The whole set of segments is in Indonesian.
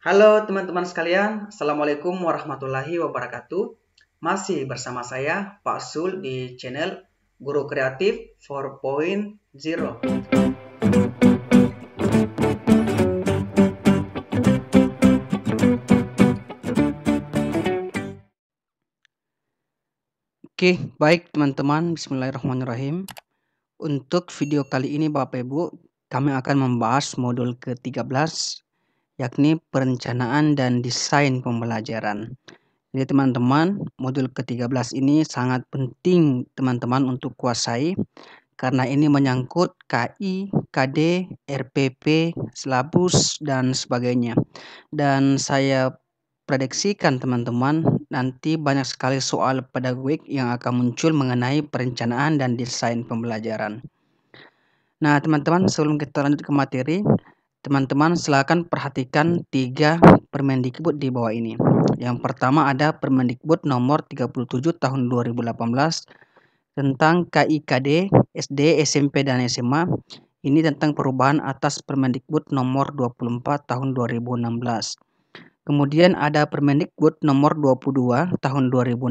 Halo teman-teman sekalian, Assalamualaikum warahmatullahi wabarakatuh. Masih bersama saya, Pak Sul, di channel Guru Kreatif 4.0. Oke, baik teman-teman, bismillahirrahmanirrahim. Untuk video kali ini Bapak Ibu, kami akan membahas modul ke-13, yakni perencanaan dan desain pembelajaran. Jadi teman-teman, modul ke-13 ini sangat penting teman-teman untuk kuasai karena ini menyangkut KI, KD, RPP, silabus dan sebagainya. Dan saya prediksikan teman-teman nanti banyak sekali soal pedagogik yang akan muncul mengenai perencanaan dan desain pembelajaran. Nah, teman-teman, sebelum kita lanjut ke materi, teman-teman silakan perhatikan 3 Permendikbud di bawah ini. Yang pertama ada Permendikbud nomor 37 tahun 2018 tentang KIKD, SD, SMP, dan SMA. Ini tentang perubahan atas Permendikbud nomor 24 tahun 2016. Kemudian ada Permendikbud nomor 22 tahun 2016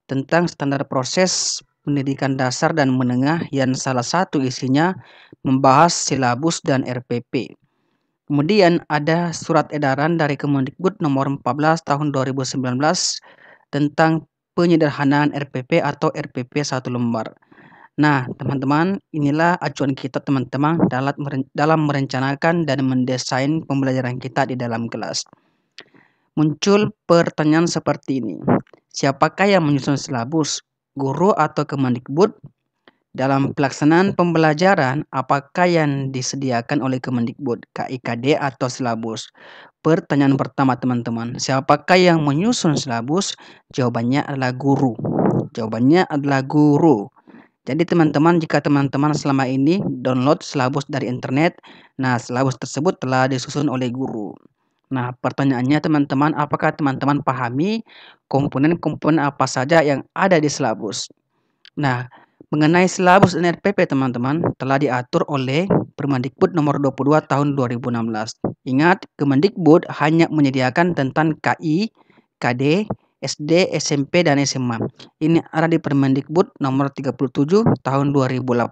tentang standar proses pendidikan dasar dan menengah yang salah satu isinya membahas silabus dan RPP. Kemudian ada surat edaran dari Kemendikbud nomor 14 tahun 2019 tentang penyederhanaan RPP atau RPP 1 lembar. Nah, teman-teman, inilah acuan kita teman-teman dalam merencanakan dan mendesain pembelajaran kita di dalam kelas. Muncul pertanyaan seperti ini. Siapakah yang menyusun silabus? Guru atau Kemendikbud? Dalam pelaksanaan pembelajaran, apakah yang disediakan oleh Kemendikbud, KIKD atau silabus? Pertanyaan pertama teman-teman, siapakah yang menyusun silabus? Jawabannya adalah guru. Jawabannya adalah guru. Jadi teman-teman, jika teman-teman selama ini download silabus dari internet, nah silabus tersebut telah disusun oleh guru. Nah, pertanyaannya teman-teman, apakah teman-teman pahami komponen-komponen apa saja yang ada di silabus? Nah, mengenai silabus dan RPP teman-teman telah diatur oleh Permendikbud nomor 22 tahun 2016. Ingat, Kemendikbud hanya menyediakan tentang KI, KD, SD, SMP, dan SMA. Ini ada di Permendikbud nomor 37 tahun 2018.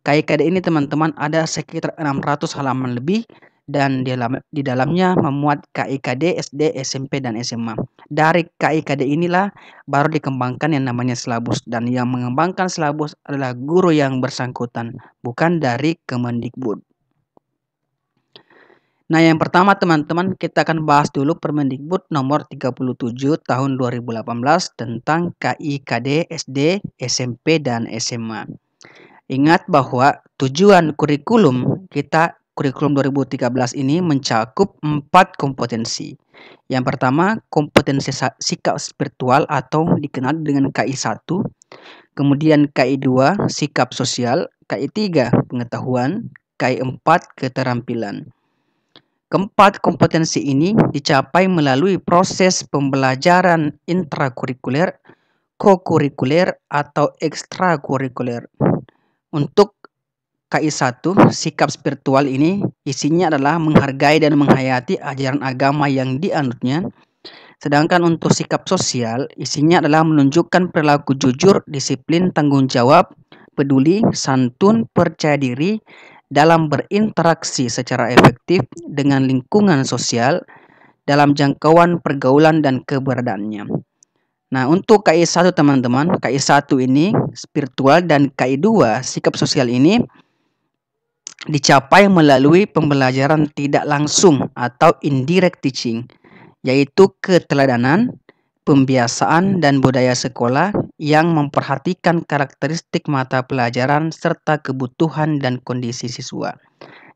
KI KD ini teman-teman ada sekitar 600 halaman lebih dan di dalamnya memuat KIKD, SD, SMP, dan SMA. Dari KIKD inilah baru dikembangkan yang namanya silabus, dan yang mengembangkan silabus adalah guru yang bersangkutan, bukan dari Kemendikbud. Nah, yang pertama teman-teman, kita akan bahas dulu Permendikbud nomor 37 tahun 2018 tentang KIKD, SD, SMP, dan SMA. Ingat bahwa tujuan kurikulum 2013 ini mencakup 4 kompetensi. Yang pertama, kompetensi sikap spiritual atau dikenal dengan KI1. Kemudian KI2, sikap sosial. KI3, pengetahuan. KI4, keterampilan. Keempat kompetensi ini dicapai melalui proses pembelajaran intrakurikuler, kokurikuler, atau ekstrakurikuler. Untuk KI1, sikap spiritual ini isinya adalah menghargai dan menghayati ajaran agama yang dianutnya. Sedangkan untuk sikap sosial, isinya adalah menunjukkan perilaku jujur, disiplin, tanggung jawab, peduli, santun, percaya diri dalam berinteraksi secara efektif dengan lingkungan sosial dalam jangkauan pergaulan dan keberadaannya. Nah, untuk KI1 teman-teman, KI1 ini spiritual dan KI2 sikap sosial ini dicapai melalui pembelajaran tidak langsung atau indirect teaching, yaitu keteladanan, pembiasaan, dan budaya sekolah yang memperhatikan karakteristik mata pelajaran serta kebutuhan dan kondisi siswa.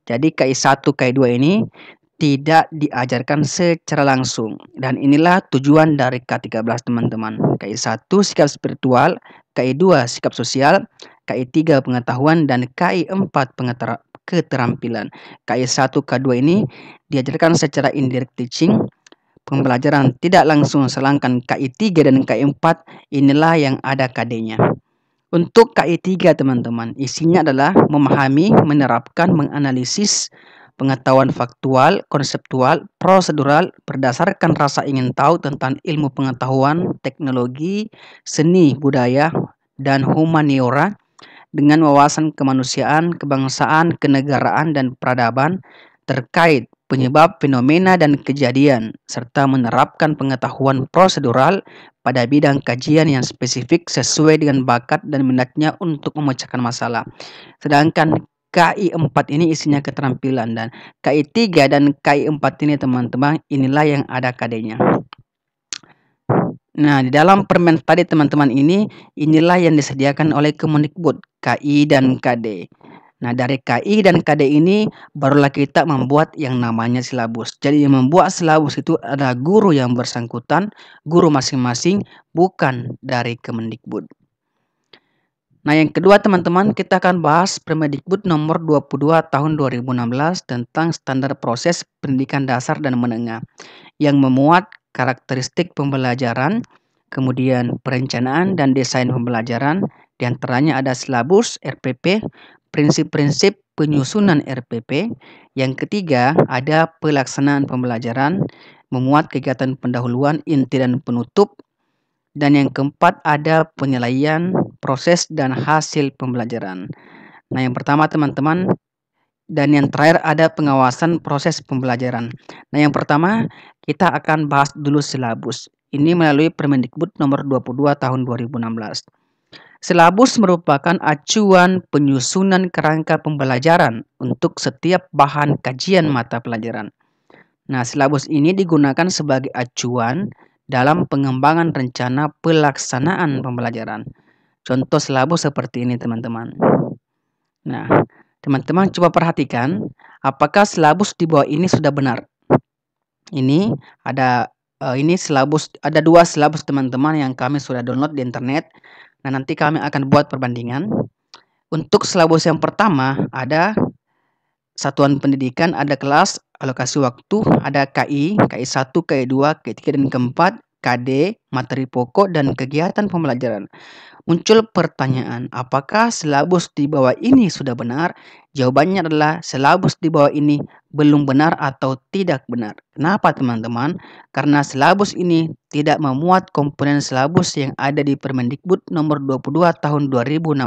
Jadi KI1, KI2 ini tidak diajarkan secara langsung, dan inilah tujuan dari K13 teman-teman. KI1 sikap spiritual, KI2 sikap sosial, KI3 pengetahuan, dan KI4 keterampilan. KI1, K2 ini diajarkan secara indirect teaching, pembelajaran tidak langsung, sedangkan KI3 dan KI4 inilah yang ada KD-nya. Untuk KI3 teman-teman, isinya adalah memahami, menerapkan, menganalisis, pengetahuan faktual, konseptual, prosedural berdasarkan rasa ingin tahu tentang ilmu pengetahuan, teknologi, seni, budaya, dan humaniora dengan wawasan kemanusiaan, kebangsaan, kenegaraan, dan peradaban terkait penyebab fenomena dan kejadian, serta menerapkan pengetahuan prosedural pada bidang kajian yang spesifik sesuai dengan bakat dan minatnya untuk memecahkan masalah. Sedangkan KI 4 ini isinya keterampilan, dan KI 3 dan KI 4 ini teman-teman inilah yang ada KD-nya. Nah, di dalam permen tadi teman-teman inilah yang disediakan oleh Kemendikbud, KI dan KD. Nah, dari KI dan KD ini barulah kita membuat yang namanya silabus. Jadi yang membuat silabus itu adalah guru yang bersangkutan, guru masing-masing, bukan dari Kemendikbud. Nah, yang kedua teman-teman, kita akan bahas Permendikbud nomor 22 tahun 2016 tentang standar proses pendidikan dasar dan menengah yang memuat karakteristik pembelajaran, kemudian perencanaan dan desain pembelajaran, di antaranya ada silabus RPP, prinsip-prinsip penyusunan RPP. Yang ketiga, ada pelaksanaan pembelajaran, memuat kegiatan pendahuluan, inti dan penutup. Dan yang keempat ada penilaian, proses, dan hasil pembelajaran. Nah, yang pertama teman-teman, dan yang terakhir ada pengawasan proses pembelajaran. Nah, yang pertama kita akan bahas dulu silabus. Ini melalui Permendikbud nomor 22 tahun 2016. Silabus merupakan acuan penyusunan kerangka pembelajaran untuk setiap bahan kajian mata pelajaran. Nah, silabus ini digunakan sebagai acuan dalam pengembangan rencana pelaksanaan pembelajaran. Contoh silabus seperti ini, teman-teman. Nah, teman-teman coba perhatikan apakah silabus di bawah ini sudah benar. Ini ada silabus, ada 2 silabus teman-teman yang kami sudah download di internet. Nah, nanti kami akan buat perbandingan. Untuk silabus yang pertama ada satuan pendidikan, ada kelas, alokasi waktu, ada KI 1, KI 2, KI 3, dan keempat KD, materi pokok, dan kegiatan pembelajaran. Muncul pertanyaan, apakah silabus di bawah ini sudah benar? Jawabannya adalah silabus di bawah ini belum benar atau tidak benar. Kenapa teman-teman? Karena silabus ini tidak memuat komponen silabus yang ada di Permendikbud nomor 22 tahun 2016.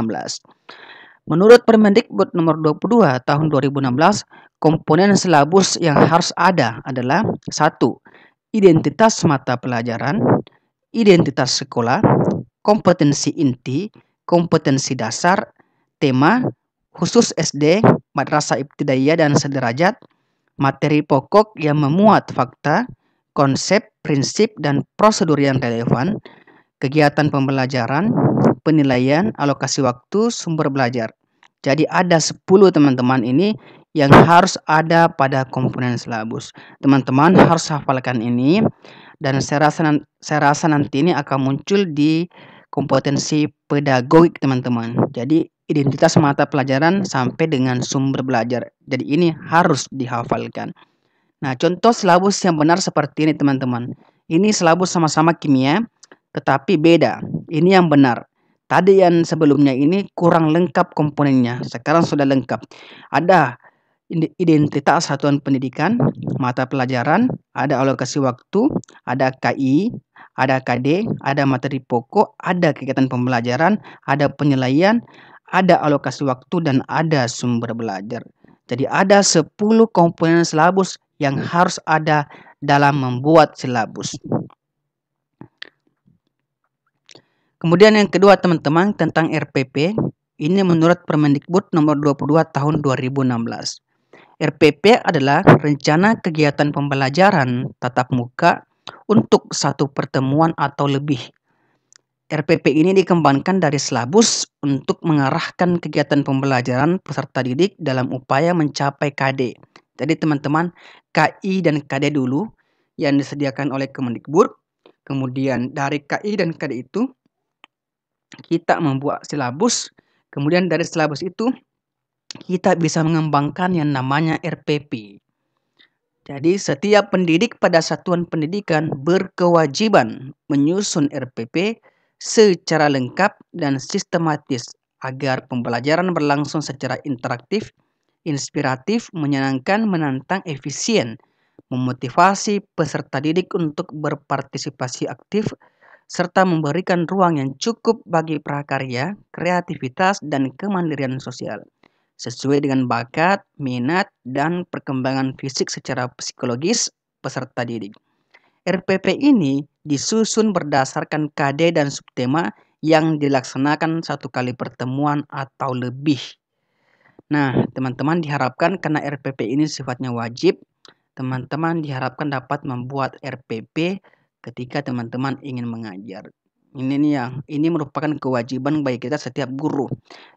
Menurut Permendikbud nomor 22 tahun 2016, komponen silabus yang harus ada adalah 1. Identitas mata pelajaran, identitas sekolah, kompetensi inti, kompetensi dasar, tema, khusus SD, madrasah ibtidaiyah dan sederajat, materi pokok yang memuat fakta, konsep, prinsip, dan prosedur yang relevan, kegiatan pembelajaran, penilaian, alokasi waktu, sumber belajar. Jadi ada 10 teman-teman ini yang harus ada pada komponen silabus. Teman-teman harus hafalkan ini, dan saya rasa nanti ini akan muncul di kompetensi pedagogik teman-teman. Jadi identitas mata pelajaran sampai dengan sumber belajar. Jadi ini harus dihafalkan. Nah, contoh silabus yang benar seperti ini teman-teman. Ini silabus sama-sama kimia, tetapi beda. Ini yang benar. Tadi yang sebelumnya ini kurang lengkap komponennya. Sekarang sudah lengkap. Ada identitas satuan pendidikan, mata pelajaran, ada alokasi waktu, ada KI, ada KD, ada materi pokok, ada kegiatan pembelajaran, ada penilaian, ada alokasi waktu, dan ada sumber belajar. Jadi ada 10 komponen silabus yang harus ada dalam membuat silabus. Kemudian yang kedua teman-teman tentang RPP, ini menurut Permendikbud nomor 22 tahun 2016. RPP adalah rencana kegiatan pembelajaran tatap muka untuk satu pertemuan atau lebih. RPP ini dikembangkan dari silabus untuk mengarahkan kegiatan pembelajaran peserta didik dalam upaya mencapai KD. Jadi teman-teman, KI dan KD dulu yang disediakan oleh Kemendikbud. Kemudian dari KI dan KD itu kita membuat silabus, kemudian dari silabus itu kita bisa mengembangkan yang namanya RPP. Jadi setiap pendidik pada satuan pendidikan berkewajiban menyusun RPP secara lengkap dan sistematis agar pembelajaran berlangsung secara interaktif, inspiratif, menyenangkan, menantang, efisien, memotivasi peserta didik untuk berpartisipasi aktif, serta memberikan ruang yang cukup bagi prakarya, kreativitas, dan kemandirian sosial, sesuai dengan bakat, minat, dan perkembangan fisik secara psikologis peserta didik. RPP ini disusun berdasarkan KD dan subtema yang dilaksanakan 1 kali pertemuan atau lebih. Nah, teman-teman diharapkan karena RPP ini sifatnya wajib, teman-teman diharapkan dapat membuat RPP ketika teman-teman ingin mengajar. Ini merupakan kewajiban bagi kita setiap guru.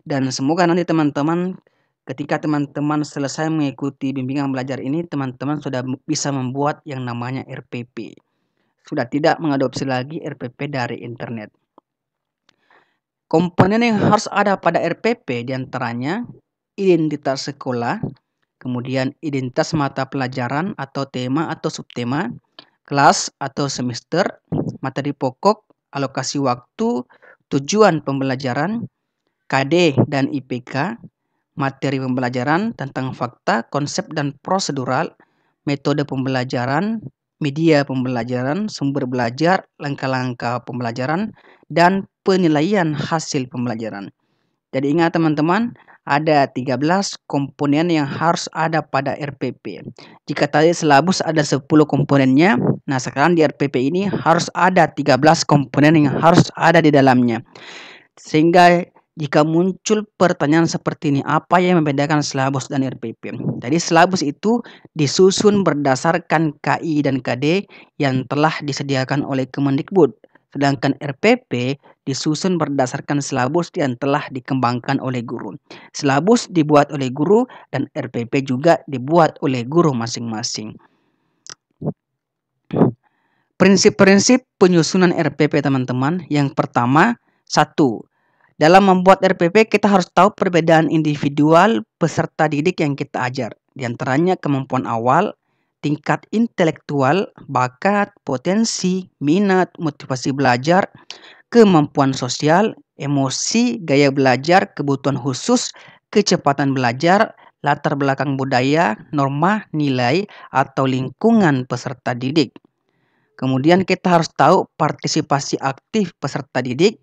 Dan semoga nanti teman-teman ketika teman-teman selesai mengikuti bimbingan belajar ini, teman-teman sudah bisa membuat yang namanya RPP. Sudah tidak mengadopsi lagi RPP dari internet. Komponen yang harus ada pada RPP diantaranya identitas sekolah, kemudian identitas mata pelajaran atau tema atau subtema, kelas atau semester, materi pokok, alokasi waktu, tujuan pembelajaran, KD dan IPK, materi pembelajaran tentang fakta, konsep dan prosedural, metode pembelajaran, media pembelajaran, sumber belajar, langkah-langkah pembelajaran, dan penilaian hasil pembelajaran. Jadi ingat teman-teman, ada 13 komponen yang harus ada pada RPP. Jika tadi silabus ada 10 komponennya, nah sekarang di RPP ini harus ada 13 komponen yang harus ada di dalamnya. Sehingga jika muncul pertanyaan seperti ini, apa yang membedakan silabus dan RPP? Jadi silabus itu disusun berdasarkan KI dan KD yang telah disediakan oleh Kemendikbud. Sedangkan RPP disusun berdasarkan silabus yang telah dikembangkan oleh guru. Silabus dibuat oleh guru dan RPP juga dibuat oleh guru masing-masing. Prinsip-prinsip penyusunan RPP teman-teman. Yang pertama, 1. Dalam membuat RPP kita harus tahu perbedaan individual peserta didik yang kita ajar. Di antaranya kemampuan awal, tingkat intelektual, bakat, potensi, minat, motivasi belajar, kemampuan sosial, emosi, gaya belajar, kebutuhan khusus, kecepatan belajar, latar belakang budaya, norma, nilai, atau lingkungan peserta didik. Kemudian kita harus tahu partisipasi aktif peserta didik.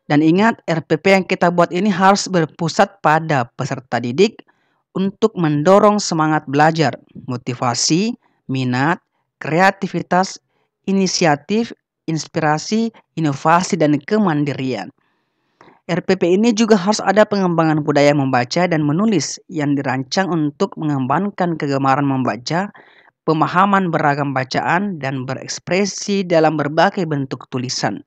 Dan ingat, RPP yang kita buat ini harus berpusat pada peserta didik untuk mendorong semangat belajar, motivasi, minat, kreativitas, inisiatif, inspirasi, inovasi, dan kemandirian. RPP ini juga harus ada pengembangan budaya membaca dan menulis yang dirancang untuk mengembangkan kegemaran membaca, pemahaman beragam bacaan, dan berekspresi dalam berbagai bentuk tulisan.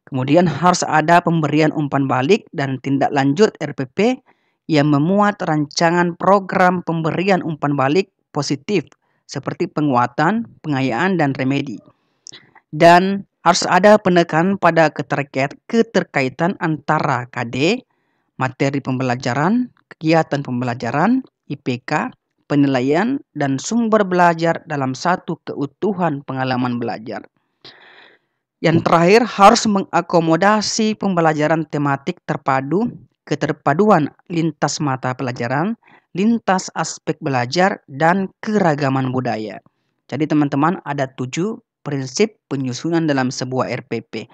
Kemudian harus ada pemberian umpan balik dan tindak lanjut RPP yang memuat rancangan program pemberian umpan balik positif seperti penguatan, pengayaan, dan remedi. Dan harus ada penekanan pada keterkaitan antara KD, materi pembelajaran, kegiatan pembelajaran, IPK, penilaian, dan sumber belajar dalam satu keutuhan pengalaman belajar. Yang terakhir, harus mengakomodasi pembelajaran tematik terpadu, keterpaduan lintas mata pelajaran, lintas aspek belajar, dan keragaman budaya. Jadi teman-teman ada 7 prinsip penyusunan dalam sebuah RPP.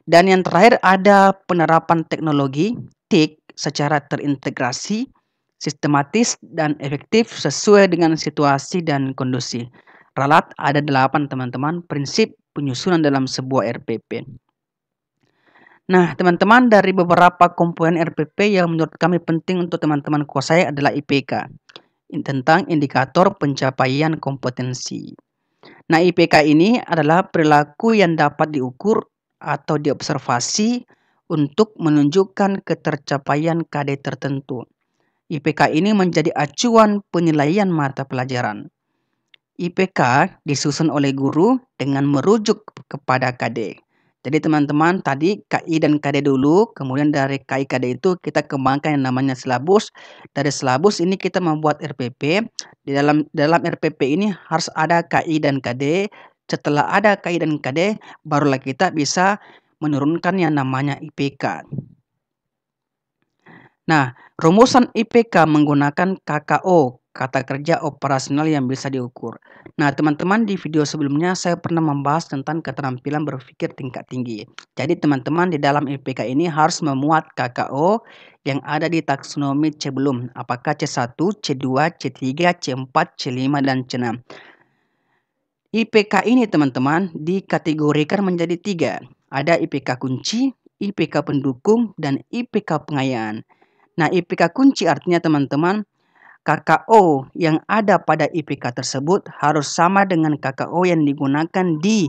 Dan yang terakhir ada penerapan teknologi TIK secara terintegrasi, sistematis, dan efektif sesuai dengan situasi dan kondisi. Ralat ada 8 teman-teman prinsip penyusunan dalam sebuah RPP. Nah, teman-teman, dari beberapa komponen RPP yang menurut kami penting untuk teman-teman kuasai adalah IPK, tentang indikator pencapaian kompetensi. Nah, IPK ini adalah perilaku yang dapat diukur atau diobservasi untuk menunjukkan ketercapaian KD tertentu. IPK ini menjadi acuan penilaian mata pelajaran. IPK disusun oleh guru dengan merujuk kepada KD. Jadi teman-teman tadi KI dan KD dulu, kemudian dari KI KD itu kita kembangkan yang namanya silabus. Dari silabus ini kita membuat RPP. Di dalam RPP ini harus ada KI dan KD. Setelah ada KI dan KD, barulah kita bisa menurunkan yang namanya IPK. Nah, rumusan IPK menggunakan KKO, kata kerja operasional yang bisa diukur. Nah, teman-teman, di video sebelumnya saya pernah membahas tentang keterampilan berpikir tingkat tinggi. Jadi, teman-teman, di dalam IPK ini harus memuat KKO yang ada di taksonomi C belum. Apakah C1, C2, C3, C4, C5, dan C6. IPK ini, teman-teman, dikategorikan menjadi 3. Ada IPK kunci, IPK pendukung, dan IPK pengayaan. Nah, IPK kunci artinya, teman-teman, KKO yang ada pada IPK tersebut harus sama dengan KKO yang digunakan di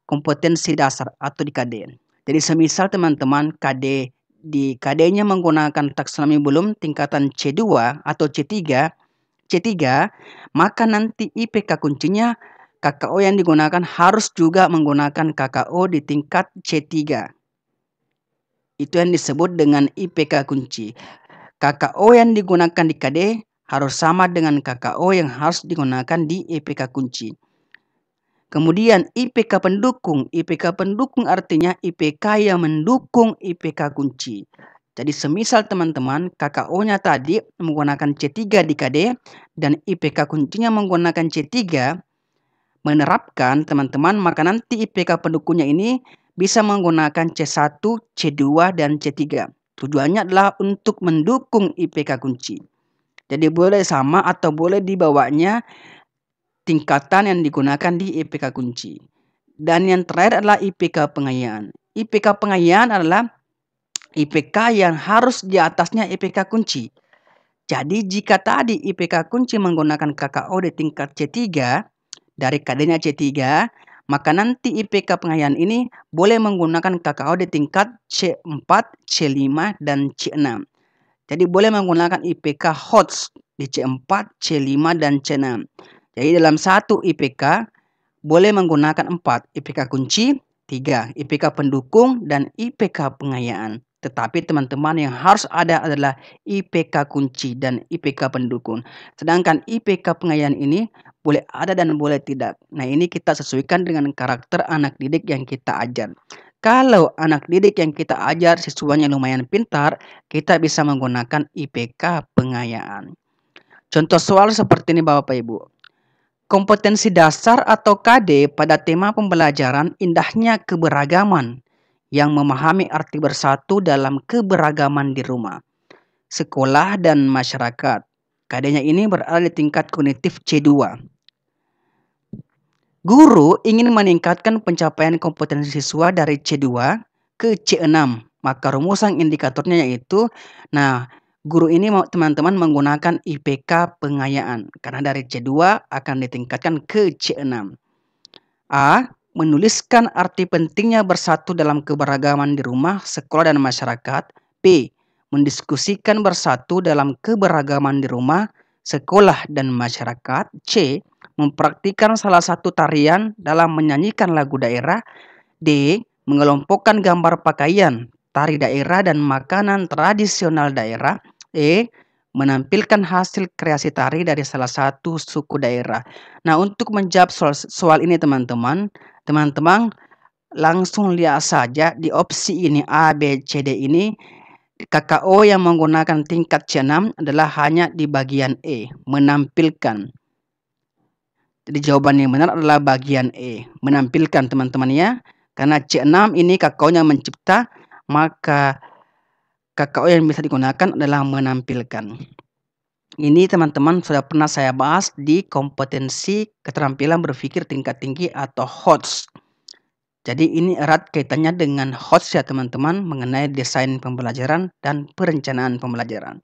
kompetensi dasar atau di KD. Jadi semisal teman-teman KD-nya menggunakan taksonomi belum tingkatan C2 atau C3, maka nanti IPK kuncinya KKO yang digunakan harus juga menggunakan KKO di tingkat C3. Itu yang disebut dengan IPK kunci. KKO yang digunakan di KD harus sama dengan KKO yang harus digunakan di IPK kunci. Kemudian IPK pendukung. IPK pendukung artinya IPK yang mendukung IPK kunci. Jadi semisal teman-teman KKO-nya tadi menggunakan C3 di KD dan IPK kuncinya menggunakan C3 menerapkan teman-teman, maka nanti IPK pendukungnya ini bisa menggunakan C1, C2, dan C3. Tujuannya adalah untuk mendukung IPK kunci. Jadi boleh sama atau boleh dibawanya tingkatan yang digunakan di IPK kunci. Dan yang terakhir adalah IPK pengayaan. IPK pengayaan adalah IPK yang harus di atasnya IPK kunci. Jadi jika tadi IPK kunci menggunakan KKO di tingkat C3, dari KD-nya C3, maka nanti IPK pengayaan ini boleh menggunakan KKO di tingkat C4, C5, dan C6. Jadi boleh menggunakan IPK HOTS di C4, C5, dan C6. Jadi dalam satu IPK boleh menggunakan 4. IPK kunci, 3. IPK pendukung, dan IPK pengayaan. Tetapi teman-teman yang harus ada adalah IPK kunci dan IPK pendukung. Sedangkan IPK pengayaan ini boleh ada dan boleh tidak. Nah, ini kita sesuaikan dengan karakter anak didik yang kita ajar. Kalau anak didik yang kita ajar siswanya lumayan pintar, kita bisa menggunakan IPK pengayaan. Contoh soal seperti ini Bapak Ibu. Kompetensi dasar atau KD pada tema pembelajaran indahnya keberagaman yang memahami arti bersatu dalam keberagaman di rumah, sekolah, dan masyarakat. KD-nya ini berada di tingkat kognitif C2. Guru ingin meningkatkan pencapaian kompetensi siswa dari C2 ke C6. Maka rumusan indikatornya yaitu, guru ini teman-teman menggunakan IPK pengayaan. Karena dari C2 akan ditingkatkan ke C6. A. Menuliskan arti pentingnya bersatu dalam keberagaman di rumah, sekolah, dan masyarakat. B. Mendiskusikan bersatu dalam keberagaman di rumah, sekolah, dan masyarakat. C. Mempraktikkan salah satu tarian dalam menyanyikan lagu daerah. D. Mengelompokkan gambar pakaian, tari daerah, dan makanan tradisional daerah. E. Menampilkan hasil kreasi tari dari salah satu suku daerah. Nah, untuk menjawab soal ini teman-teman langsung lihat saja di opsi ini A, B, C, D ini. KKO yang menggunakan tingkat C6 adalah hanya di bagian E, menampilkan. Jadi jawaban yang benar adalah bagian E, menampilkan teman-teman ya. Karena C6 ini KKO-nya mencipta, maka KKO yang bisa digunakan adalah menampilkan. Ini teman-teman sudah pernah saya bahas di kompetensi keterampilan berpikir tingkat tinggi atau HOTS. Jadi ini erat kaitannya dengan HOTS ya teman-teman, mengenai desain pembelajaran dan perencanaan pembelajaran.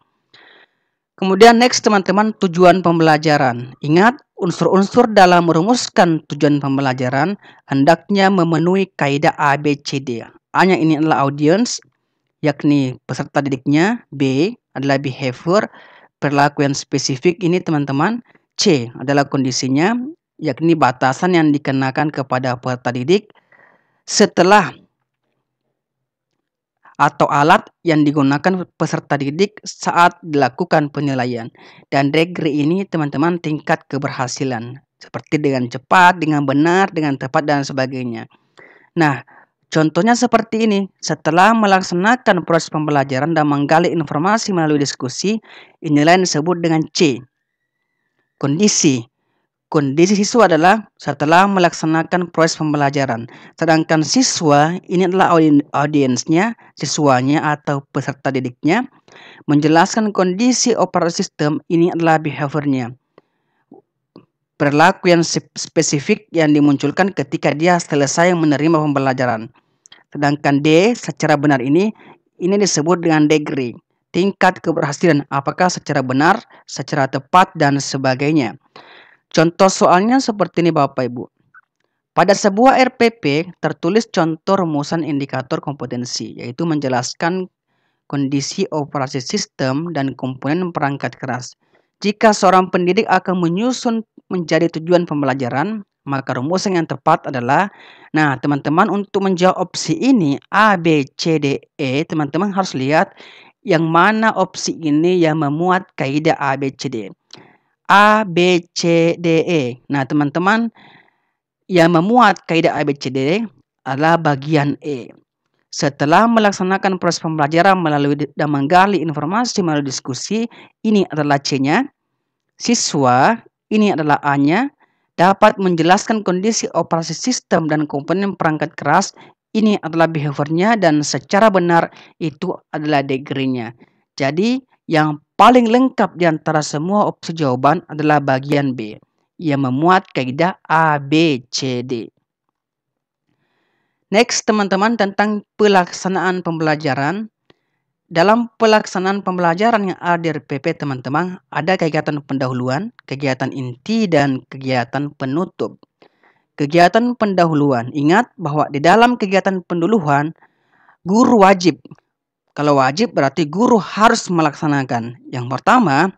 Kemudian next teman-teman, tujuan pembelajaran. Ingat, unsur-unsur dalam merumuskan tujuan pembelajaran hendaknya memenuhi kaidah ABCD. A-nya ini adalah audience, yakni peserta didiknya. B adalah behavior, perilaku yang spesifik ini teman-teman. C adalah kondisinya, yakni batasan yang dikenakan kepada peserta didik setelah atau alat yang digunakan peserta didik saat dilakukan penilaian. Dan degree ini teman-teman tingkat keberhasilan, seperti dengan cepat, dengan benar, dengan tepat, dan sebagainya. Nah, Contohnya seperti ini, setelah melaksanakan proses pembelajaran dan menggali informasi melalui diskusi, inilah yang disebut dengan C. Kondisi. Kondisi siswa adalah setelah melaksanakan proses pembelajaran. Sedangkan siswa, ini adalah audiensnya, siswanya atau peserta didiknya. Menjelaskan kondisi operasi sistem, ini adalah behaviornya. Perilaku yang spesifik yang dimunculkan ketika dia selesai menerima pembelajaran. Sedangkan D secara benar ini disebut dengan degree, tingkat keberhasilan, apakah secara benar, secara tepat, dan sebagainya. Contoh soalnya seperti ini Bapak Ibu. Pada sebuah RPP tertulis contoh rumusan indikator kompetensi, yaitu menjelaskan kondisi operasi sistem dan komponen perangkat keras. Jika seorang pendidik akan menyusun menjadi tujuan pembelajaran, maka rumusan yang tepat adalah, nah teman-teman untuk menjawab opsi ini A, B, C, D, E, teman-teman harus lihat yang mana opsi ini yang memuat kaidah A, B, C, D. A, B, C, D, E. Nah teman-teman, yang memuat kaidah A, B, C, D, E adalah bagian E. Setelah melaksanakan proses pembelajaran melalui dan menggali informasi melalui diskusi, ini adalah C-nya. Siswa, ini adalah A-nya. Dapat menjelaskan kondisi operasi sistem dan komponen perangkat keras, ini adalah behaviornya, dan secara benar itu adalah degree-nya. Jadi, yang paling lengkap di antara semua opsi jawaban adalah bagian B, yang memuat kaidah A, B, C, D. Next, teman-teman, tentang pelaksanaan pembelajaran. Dalam pelaksanaan pembelajaran yang ada di RPP, teman-teman, ada kegiatan pendahuluan, kegiatan inti, dan kegiatan penutup. Kegiatan pendahuluan, ingat bahwa di dalam kegiatan pendahuluan, guru wajib. Kalau wajib berarti guru harus melaksanakan. Yang pertama,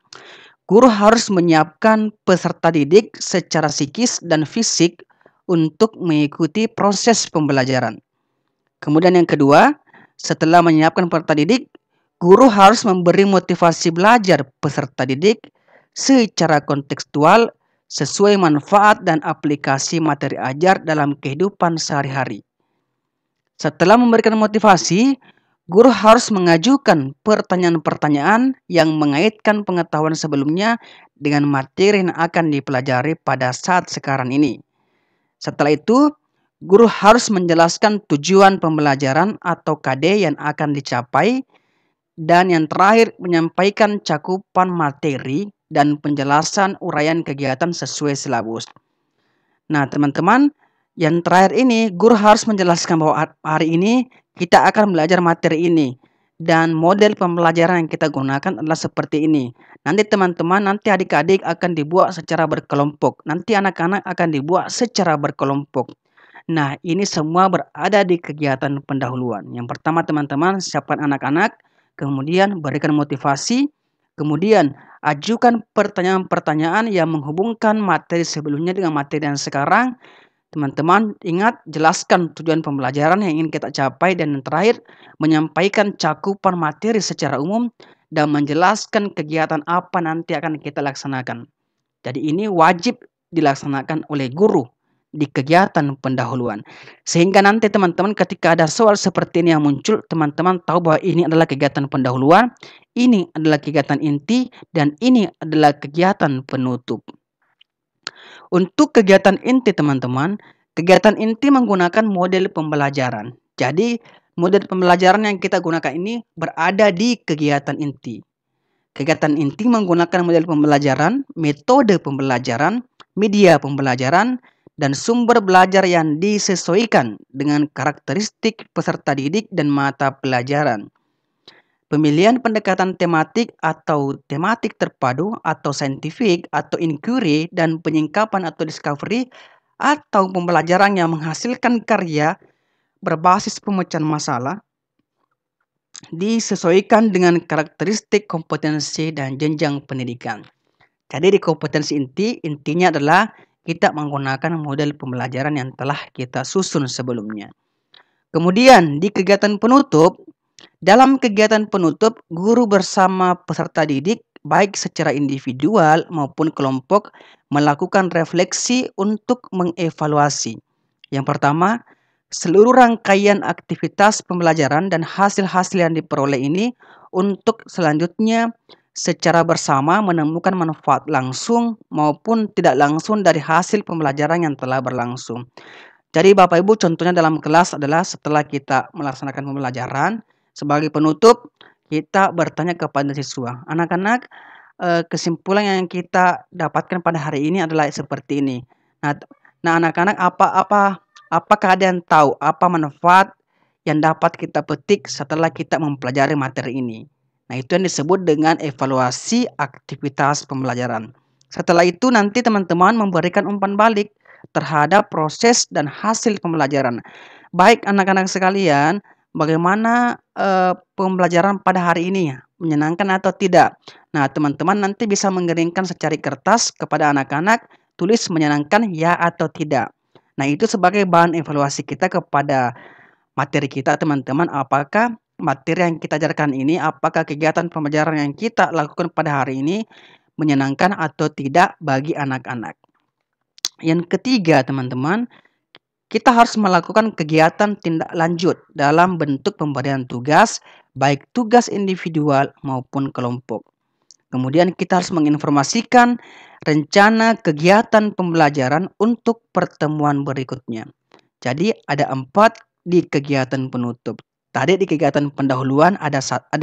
guru harus menyiapkan peserta didik secara psikis dan fisik untuk mengikuti proses pembelajaran. Kemudian yang kedua, setelah menyiapkan peserta didik, guru harus memberi motivasi belajar peserta didik secara kontekstual sesuai manfaat dan aplikasi materi ajar dalam kehidupan sehari-hari. Setelah memberikan motivasi, guru harus mengajukan pertanyaan-pertanyaan yang mengaitkan pengetahuan sebelumnya dengan materi yang akan dipelajari pada saat sekarang ini. Setelah itu, guru harus menjelaskan tujuan pembelajaran atau KD yang akan dicapai, dan yang terakhir menyampaikan cakupan materi dan penjelasan uraian kegiatan sesuai silabus. Nah teman-teman, yang terakhir ini guru harus menjelaskan bahwa hari ini kita akan belajar materi ini dan model pembelajaran yang kita gunakan adalah seperti ini. Nanti teman-teman, nanti adik-adik akan dibuat secara berkelompok. Nanti anak-anak akan dibuat secara berkelompok. Nah, ini semua berada di kegiatan pendahuluan. Yang pertama teman-teman, siapkan anak-anak, kemudian berikan motivasi, kemudian ajukan pertanyaan-pertanyaan yang menghubungkan materi sebelumnya dengan materi yang sekarang. Teman-teman ingat, jelaskan tujuan pembelajaran yang ingin kita capai, dan yang terakhir menyampaikan cakupan materi secara umum dan menjelaskan kegiatan apa nanti akan kita laksanakan. Jadi ini wajib dilaksanakan oleh guru di kegiatan pendahuluan. Sehingga nanti teman-teman ketika ada soal seperti ini yang muncul, teman-teman tahu bahwa ini adalah kegiatan pendahuluan, ini adalah kegiatan inti, dan ini adalah kegiatan penutup. Untuk kegiatan inti teman-teman, kegiatan inti menggunakan model pembelajaran. Jadi model pembelajaran yang kita gunakan ini berada di kegiatan inti. Kegiatan inti menggunakan model pembelajaran, metode pembelajaran, media pembelajaran, dan sumber belajar yang disesuaikan dengan karakteristik peserta didik dan mata pelajaran. Pemilihan pendekatan tematik atau tematik terpadu atau saintifik atau inquiry, dan penyingkapan atau discovery atau pembelajaran yang menghasilkan karya berbasis pemecahan masalah disesuaikan dengan karakteristik kompetensi dan jenjang pendidikan. Jadi di kompetensi intinya adalah kita menggunakan model pembelajaran yang telah kita susun sebelumnya. Kemudian di kegiatan penutup, dalam kegiatan penutup, guru bersama peserta didik baik secara individual maupun kelompok melakukan refleksi untuk mengevaluasi. Yang pertama, seluruh rangkaian aktivitas pembelajaran dan hasil-hasil yang diperoleh ini untuk selanjutnya secara bersama menemukan manfaat langsung maupun tidak langsung dari hasil pembelajaran yang telah berlangsung. Jadi Bapak Ibu, contohnya dalam kelas adalah setelah kita melaksanakan pembelajaran, sebagai penutup kita bertanya kepada siswa, anak-anak, kesimpulan yang kita dapatkan pada hari ini adalah seperti ini. Nah, anak-anak, apakah ada yang tahu apa manfaat yang dapat kita petik setelah kita mempelajari materi ini? Nah, itu yang disebut dengan evaluasi aktivitas pembelajaran. Setelah itu nanti teman-teman memberikan umpan balik terhadap proses dan hasil pembelajaran. Baik anak-anak sekalian, bagaimana pembelajaran pada hari ini? Menyenangkan atau tidak? Nah, teman-teman nanti bisa mengeringkan secari kertas kepada anak-anak, tulis menyenangkan ya atau tidak. Nah, itu sebagai bahan evaluasi kita kepada materi kita, teman-teman. Apakah materi yang kita ajarkan ini, apakah kegiatan pembelajaran yang kita lakukan pada hari ini menyenangkan atau tidak bagi anak-anak. Yang ketiga, teman-teman, kita harus melakukan kegiatan tindak lanjut dalam bentuk pemberian tugas, baik tugas individual maupun kelompok. Kemudian kita harus menginformasikan rencana kegiatan pembelajaran untuk pertemuan berikutnya. Jadi ada 4 di kegiatan penutup. Tadi di kegiatan pendahuluan ada 5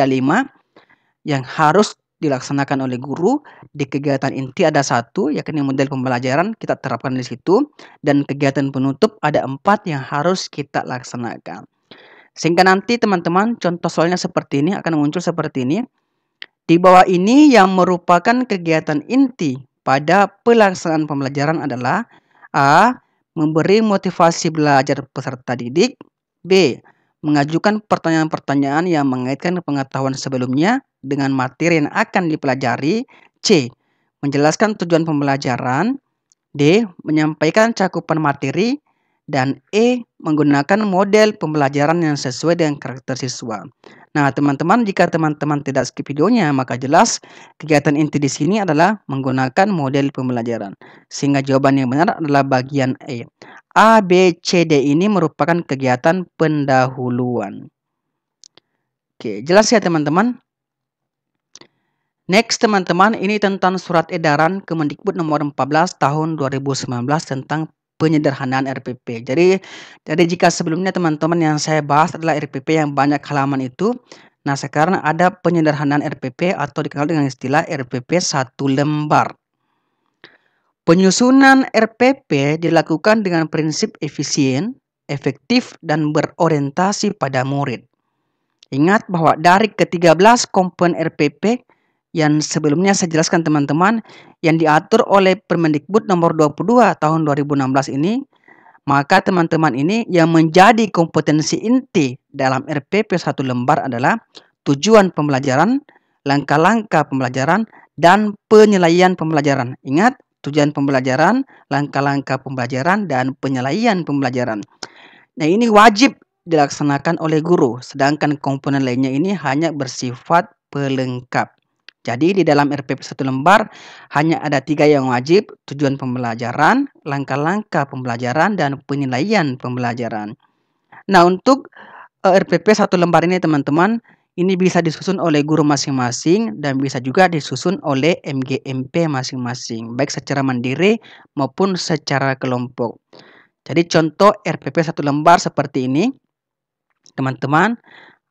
yang harus dilaksanakan oleh guru. Di kegiatan inti ada 1, yakni model pembelajaran kita terapkan di situ, dan kegiatan penutup ada 4 yang harus kita laksanakan. Sehingga nanti teman-teman contoh soalnya seperti ini akan muncul seperti ini. Di bawah ini yang merupakan kegiatan inti pada pelaksanaan pembelajaran adalah A. Memberi motivasi belajar peserta didik. B. Mengajukan pertanyaan-pertanyaan yang mengaitkan pengetahuan sebelumnya dengan materi yang akan dipelajari. C. Menjelaskan tujuan pembelajaran. D. Menyampaikan cakupan materi. Dan E. Menggunakan model pembelajaran yang sesuai dengan karakter siswa. Nah, teman-teman, jika teman-teman tidak skip videonya, maka jelas kegiatan inti di sini adalah menggunakan model pembelajaran. Sehingga jawaban yang benar adalah bagian E. A, B, C, D ini merupakan kegiatan pendahuluan. Oke, jelas ya teman-teman? Next teman-teman, ini tentang surat edaran Kemendikbud nomor 14 tahun 2019 tentang penyederhanaan RPP. Jadi jika sebelumnya teman-teman yang saya bahas adalah RPP yang banyak halaman itu, nah sekarang ada penyederhanaan RPP atau dikenal dengan istilah RPP 1 lembar. Penyusunan RPP dilakukan dengan prinsip efisien, efektif, dan berorientasi pada murid. Ingat bahwa dari ke-13 komponen RPP yang sebelumnya saya jelaskan teman-teman, yang diatur oleh Permendikbud nomor 22 tahun 2016 ini, maka teman-teman ini yang menjadi kompetensi inti dalam RPP 1 lembar adalah tujuan pembelajaran, langkah-langkah pembelajaran, dan penilaian pembelajaran. Ingat, tujuan pembelajaran, langkah-langkah pembelajaran, dan penilaian pembelajaran. Nah, ini wajib dilaksanakan oleh guru, sedangkan komponen lainnya ini hanya bersifat pelengkap. Jadi di dalam RPP 1 lembar hanya ada 3 yang wajib, tujuan pembelajaran, langkah-langkah pembelajaran, dan penilaian pembelajaran. Nah, untuk RPP 1 lembar ini teman-teman, ini bisa disusun oleh guru masing-masing dan bisa juga disusun oleh MGMP masing-masing, baik secara mandiri maupun secara kelompok. Jadi contoh RPP 1 lembar seperti ini, teman-teman.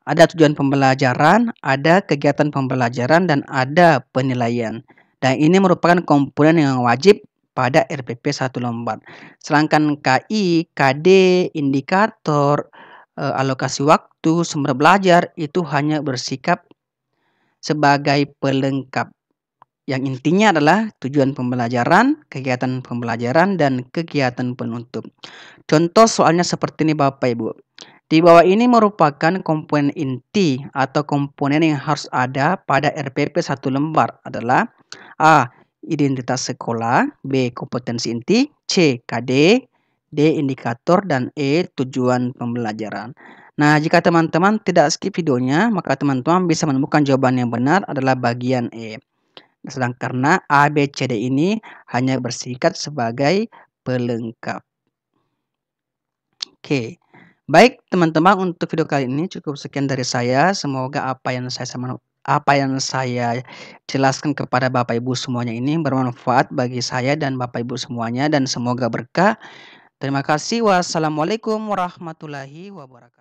Ada tujuan pembelajaran, ada kegiatan pembelajaran, dan ada penilaian. Dan ini merupakan komponen yang wajib pada RPP 1 lembar. Sedangkan KI, KD, indikator, alokasi waktu, sumber belajar itu hanya bersikap sebagai pelengkap. Yang intinya adalah tujuan pembelajaran, kegiatan pembelajaran, dan kegiatan penutup. Contoh soalnya seperti ini Bapak Ibu. Di bawah ini merupakan komponen inti atau komponen yang harus ada pada RPP 1 lembar adalah A. Identitas sekolah, B. Kompetensi inti, C. KD, D. Indikator, dan E. Tujuan pembelajaran. Nah, jika teman-teman tidak skip videonya, maka teman-teman bisa menemukan jawaban yang benar adalah bagian E. Sedangkan karena A, B, C, D ini hanya bersifat sebagai pelengkap. Oke. Baik teman-teman, untuk video kali ini cukup sekian dari saya. Semoga apa yang saya jelaskan kepada Bapak Ibu semuanya ini bermanfaat bagi saya dan Bapak Ibu semuanya dan semoga berkah. Terima kasih. Wassalamualaikum warahmatullahi wabarakatuh.